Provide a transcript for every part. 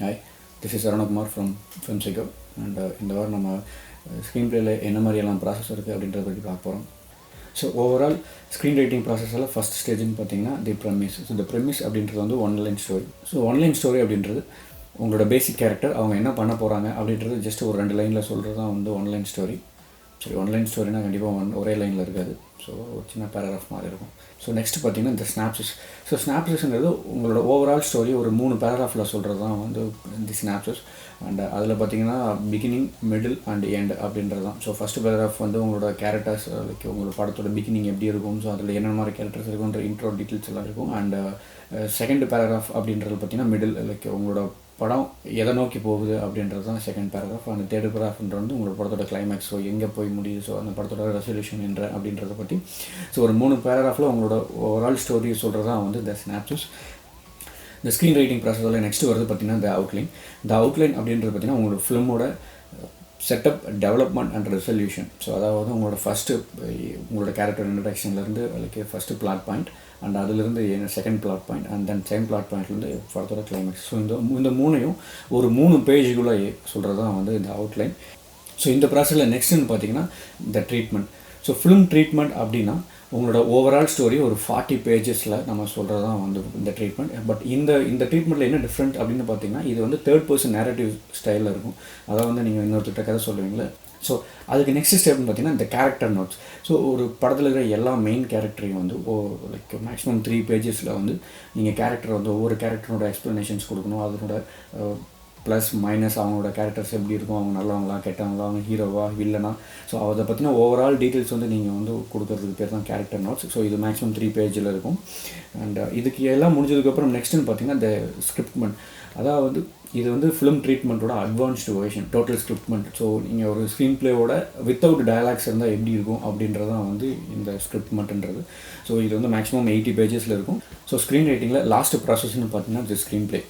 Hi, this is Aranakumar from Film Psycho and இந்த வாரம் நம்ம ஸ்க்ரீன் பிளேயில் என்ன மாதிரியெல்லாம் ப்ராசஸ் இருக்குது அப்படின்றத பற்றி பார்க்க போகிறோம். ஸோ ஓவரால் ஸ்க்ரீன் ரைட்டிங் ப்ராசஸில் ஃபஸ்ட் ஸ்டேஜ்னு பார்த்தீங்கன்னா தி ப்ரெமிஸ். ஸோ இந்த ப்ரெமிஸ் அப்படின்றது வந்து one line story. So one line story அப்படின்றது உங்களோட பேசிக் கேரக்டர் அவங்க என்ன பண்ண போகிறாங்க அப்படின்றது ஜஸ்ட் ஒரு 2 லைனில் சொல்கிறது தான் வந்து ஒன்லைன் ஸ்டோரி. சரி, ஒன்லைன் ஸ்டோரினா கண்டிப்பாக ஒரே லைனில் இருக்காது. ஸோ ஒரு சின்ன பேராகிராஃப் மாதிரி இருக்கும். ஸோ நெக்ஸ்ட் பார்த்தீங்கன்னா இந்த ஸ்னாப்சிஸ். ஸோ ஸ்னாப்சிஸ்ங்கிறது உங்களோட ஓவரால் ஸ்டோரி ஒரு 3 பேராகிராஃபில் சொல்கிறது தான் வந்து தி ஸ்னாப்சிஸ். அண்ட் அதில் பார்த்தீங்கன்னா பிகினிங், மிடில் அண்ட் எண்ட் அப்படின்றது தான். ஸோ ஃபஸ்ட் பேராகிராஃப் வந்து உங்களோட கேரக்டர்ஸ், லைக் உங்களோட படத்தோட பிகினிங் எப்படி இருக்கும், ஸோ அதில் என்னென்ன மாதிரி கேரக்டர்ஸ் இருக்குன்ற இன்ட்ரோ டீட்டெயில்ஸ் எல்லாம் இருக்கும். அண்ட் செகண்ட் பேராகிராஃப் அப்படின்றது பார்த்தீங்கன்னா மிடில், லைக் உங்களோட படம் எதை நோக்கி போகுது அப்படின்றது தான் செகண்ட் பேராகிராஃப். அந்த தேர்ட் பேராகிராஃப்ன்றது வந்து உங்களோட படத்தோட கிளைமேக்ஸ், ஸோ எங்கே போய் முடியுது, ஸோ அந்த படத்தோட ரெசல்யூஷன் என்ற அப்படின்றத பற்றி. ஸோ ஒரு 3 பேராகிராஃபில் உங்களோட ஓவரால் ஸ்டோரி சொல்கிறது தான் வந்து த ஸ்னாப்சிஸ். இந்த ஸ்க்ரீன் ரைட்டிங் ப்ராசஸில் நெக்ஸ்ட் வருது பார்த்திங்கன்னா த அவுட்லைன். த அவுட்லைன் அப்படின்றது பார்த்திங்கன்னா உங்களோட ஃபிலிமோட setup, development and resolution. So அதாவது உங்களோட கேரக்டர் இன்ட்ரடக்ஷன்லேருந்து like first plot point and அதுலேருந்து second plot point and then second plot பாயிண்ட்லேருந்து படத்தோட கிளைமேக்ஸ். ஸோ இந்த 3ஐயும் ஒரு 3 பேஜுக்குள்ளே சொல்கிறது தான் வந்து இந்த அவுட்லைன். ஸோ இந்த ப்ராசஸில் நெக்ஸ்ட்டுன்னு பார்த்தீங்கன்னா the treatment. So film treatment அப்படின்னா உங்களோட ஓவரால் ஸ்டோரி ஒரு 40 பேஜஸில் நம்ம சொல்கிறது தான் வந்து இந்த ட்ரீட்மெண்ட். பட் இந்த ட்ரீட்மெண்ட்டில் என்ன டிஃப்ரெண்ட் அப்படின்னு பார்த்தீங்கன்னா இது வந்து 3rd person நேரேட்டிவ் ஸ்டைலில் இருக்கும். அதாவது வந்து நீங்கள் இன்னொருத்திட்ட கதை சொல்லுவீங்களே. ஸோ அதுக்கு நெக்ஸ்ட் ஸ்டெப்னு பார்த்தீங்கன்னா இந்த கேரக்டர் நோட்ஸ். ஸோ ஒரு படத்தில் இருக்கிற எல்லா மெயின் கேரக்டரையும் வந்து லைக் மேக்ஸிமம் 3 பேஜஸில் வந்து நீங்கள் கேரக்டர் வந்து ஒவ்வொரு கேரக்டரோட எக்ஸ்ப்ளனேஷன்ஸ் கொடுக்கணும். அதனோட ப்ளஸ் மைனஸ், அவங்களோட கேரக்டர்ஸ் எப்படி இருக்கும், அவங்க நல்லவங்களா கெட்டவங்களா, அவங்க ஹீரோவா வில்லனா, ஸோ அதை பற்றின ஓவரால் டீட்டெயில்ஸ் வந்து நீங்கள் வந்து கொடுக்கறதுக்கு பேர் தான் கேரக்டர் நோட்ஸ். ஸோ இது மேக்ஸிமம் 3 பேஜில் இருக்கும். அண்ட் இதுக்கு எல்லாம் முடிஞ்சதுக்கப்புறம் நெக்ஸ்ட்டுன்னு பார்த்தீங்கன்னா இந்த ஸ்கிரிப்ட்மெண்ட். அதாவது இது வந்து ஃபிலிம் ட்ரீட்மெண்ட்டோட advanced version, total scriptment. So நீங்கள் ஒரு ஸ்க்ரீன் பிளேயோட வித்தவுட் டயலாக்ஸ் இருந்தால் எப்படி இருக்கும் அப்படின்றது தான் வந்து இந்த ஸ்கிரிப்ட்மெண்ட்ன்றது. ஸோ இது வந்து மேக்ஸிமம் 80 பேஜஸில் இருக்கும். ஸோ ஸ்க்ரீன் ரைட்டிங்கில் லாஸ்ட் ப்ராசஸ்ன்னு பார்த்தீங்கன்னா இந்த ஸ்க்ரீன் பிளே.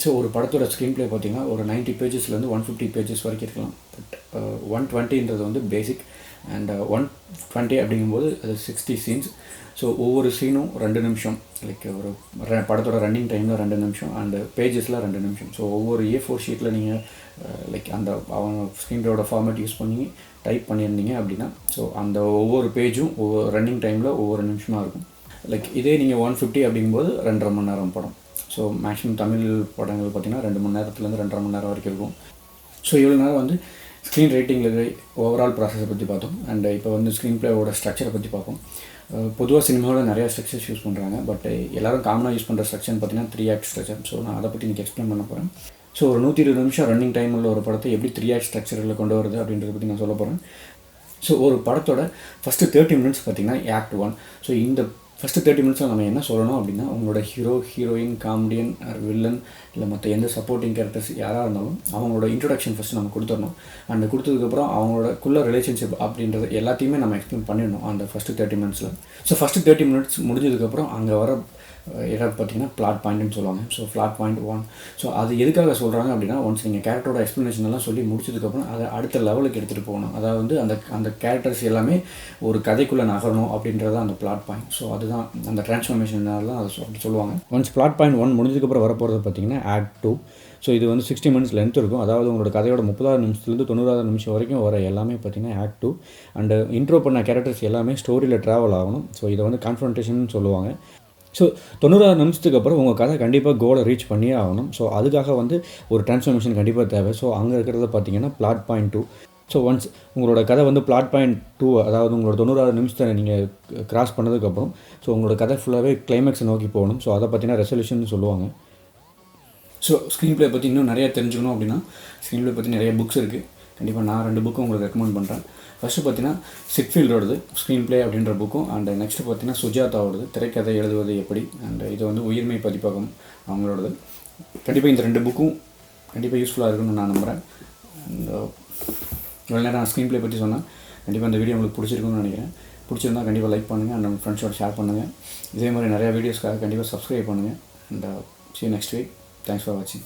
ஸோ ஒரு படத்தோட ஸ்க்ரீன் பிளே பார்த்திங்கன்னா ஒரு 90 பேஜஸ்லேருந்து 150 பேஜஸ் வரைக்கும் இருக்கலாம். பட் 120ன்றது வந்து பேசிக். அண்ட் 120 அப்படிங்கும்போது அது 60 சீன்ஸ். ஸோ ஒவ்வொரு சீனும் 2 நிமிஷம், லைக் ஒரு படத்தோட ரன்னிங் டைமில் 2 நிமிஷம் அண்டு பேஜஸில் 2 நிமிஷம். ஸோ ஒவ்வொரு A4 ஷீட்டில் நீங்கள் லைக் அந்த அவங்க ஸ்க்ரீன் பிளேயோட ஃபார்மேட் யூஸ் பண்ணி டைப் பண்ணியிருந்தீங்க அப்படின்னா ஸோ அந்த ஒவ்வொரு பேஜும் ஒவ்வொரு ரன்னிங் டைமில் ஒவ்வொரு நிமிஷமாக இருக்கும். லைக் இதே நீங்கள் 150 அப்படிங்கும்போது 2.5 மணி நேரம் படம். ஸோ மேக்ஸிமம் தமிழ் படங்கள் பார்த்திங்கன்னா 2 மணி நேரத்துலேருந்து 2.5 மணி நேரம் வரைக்கும் இருக்கும். ஸோ இவ்வளோ நேரம் வந்து ஸ்க்ரீன் ரைட்டிங்கில் ஓவரால் ப்ராசஸை பற்றி பார்த்தோம். அண்ட் இப்போ வந்து ஸ்க்ரீன் பிளேவோட ஸ்ட்ரக்சரை பற்றி பார்ப்போம். பொதுவாக சினிமாவில் நிறையா ஸ்ட்ரக்சர்ஸ் யூஸ் பண்ணுறாங்க. பட் எல்லோரும் காமனாக யூஸ் பண்ணுற ஸ்ட்ரக்சர்னு பார்த்தீங்கன்னா 3 ஆக்ட் ஸ்ட்ரக்சர். ஸோ நான் அதை பற்றி இன்றைக்கி எக்ஸ்பிளைன் பண்ண போகிறேன். ஸோ ஒரு 120 நிமிஷம் ரன்னிங் டைமில் ஒரு படத்தை எப்படி 3 ஆக்ட் ஸ்ட்ரக்சரில் கொண்டு வருது அப்படின்றத பற்றி நான் சொல்ல போகிறேன். ஸோ ஒரு படத்தோட ஃபஸ்ட்டு 30 மினிட்ஸ் பார்த்திங்கன்னா ஆக்ட் 1. ஸோ இந்த ஃபஸ்ட்டு 30 மினிட்ஸில் நம்ம என்ன சொல்லணும் அப்படின்னா உங்களோட ஹீரோ, ஹீரோயின், காமெடியன், வில்லன் இல்லை மற்ற எந்த சப்போர்ட்டிங் கேரக்டர்ஸ் யாராக இருந்தாலும் அவங்களோட இன்ட்ரொடக்ஷன் ஃபஸ்ட்டு நம்ம கொடுத்துடணும். அந்த கொடுத்ததுக்கப்புறம் அவங்களோட ரிலேஷன்ஷிப் அப்படின்றது எல்லாத்தையுமே நம்ம எக்ஸ்பிளைன் பண்ணிடணும் அந்த ஃபஸ்ட்டு 30 மினிட்ஸில். ஸோ ஃபஸ்ட்டு 30 மினிட்ஸ் முடிஞ்சதுக்கப்புறம் அங்கே வர ஏதாவது பார்த்திங்கன்னா பிளாட் பாயிண்ட்னு சொல்லுவாங்க. So plot point 1. ஸோ அது எதுக்காக சொல்கிறாங்க அப்படின்னா ஒன்ஸ் நீங்கள் கேரக்டரோட எக்ஸ்ப்ளனேஷன் எல்லாம் சொல்லி முடிச்சதுக்கப்புறம் அதை அடுத்த லெவலுக்கு எடுத்துகிட்டு போகணும். அதாவது வந்து அந்த கேரக்டர்ஸ் எல்லாமே ஒரு கதைக்குள்ளே நகரணும் அப்படின்றது அந்த பிளாட் பாயிண்ட். ஸோ அதுதான் அந்த டிரான்ஸ்ஃபர்மேஷனால தான் அதை சொல்லுவாங்க. ஒன்ஸ் பிளாட் பாயிண்ட் 1 முடிஞ்சதுக்கப்புறம் வரப்போகிறது பார்த்திங்கன்னா ஆக்ட் 2. ஸோ இது வந்து 60 மினிட்ஸ் லென்த் இருக்கும். அதாவது உங்களோட கதையோட 30வது நிமிஷத்துலேருந்து 90வது நிமிஷம் வரைக்கும் வர எல்லாமே பார்த்திங்கன்னா ஆக்ட் 2. அண்டு இன்ட்ரோ பண்ண கேரக்டர்ஸ் எல்லாமே ஸ்டோரியில் ட்ராவல் ஆகணும். ஸோ இதை வந்து கான்ஃபரன்டேஷன் சொல்லுவாங்க. ஸோ 90வது நிமிஷத்துக்கு அப்புறம் உங்கள் கதை கண்டிப்பாக கோலை ரீச் பண்ணியே ஆகணும். ஸோ அதுக்காக வந்து ஒரு டிரான்ஸ்ஃபர்மேஷன் கண்டிப்பாக தேவை. ஸோ அங்கே இருக்கிறத பார்த்தீங்கன்னா பிளாட் பாயிண்ட் 2. ஸோ ஒன்ஸ் உங்களோட கதை வந்து பிளாட் பாயிண்ட் 2, அதாவது உங்களோட 90வது நிமிஷத்தை நீங்கள் கிராஸ் பண்ணதுக்கப்புறம் ஸோ உங்களோட கதை ஃபுல்லாகவே கிளைமேக்ஸை நோக்கி போகணும். ஸோ அதை பார்த்தீங்கன்னா ரெசல்யூஷன் சொல்லுவாங்க. ஸோ ஸ்க்ரீன் பிளே பற்றி இன்னும் நிறையா தெரிஞ்சுக்கணும் அப்படின்னா ஸ்க்ரீன் பிளே பற்றி நிறைய புக்ஸ் இருக்குது. கண்டிப்பாக நான் 2 புக்கும் உங்களுக்கு ரெக்கமெண்ட் பண்ணுறேன். ஃபஸ்ட்டு பார்த்தீங்கன்னா சிட்ஃபீல்டோடது ஸ்க்ரீன் பிளே அப்படின்ற புக்கும். அண்ட் நெக்ஸ்ட்டு பார்த்தீங்கன்னா சுஜாதாவோடது திரைக்கதை எழுதுவது எப்படி. அண்ட் இது வந்து உயிர்மை பதிப்பகம் அவங்களோடது. கண்டிப்பாக இந்த 2 புக்கும் கண்டிப்பாக யூஸ்ஃபுல்லாக இருக்குன்னு நான் நம்புகிறேன். அண்ட் இவ்வளோ நேரம் நான் ஸ்க்ரீன் பிளே பற்றி சொன்னேன். கண்டிப்பாக இந்த வீடியோ உங்களுக்கு பிடிச்சிருக்குன்னு நினைக்கிறேன். பிடிச்சிருந்தால் கண்டிப்பாக லைக் பண்ணுங்கள் அண்ட் உங்கள் ஃப்ரெண்ட்ஸோட ஷேர் பண்ணுங்கள். இதே மாதிரி நிறையா வீடியோஸ்க்காக கண்டிப்பாக சப்ஸ்கிரைப் பண்ணுங்கள். And see you next week. Thanks for watching.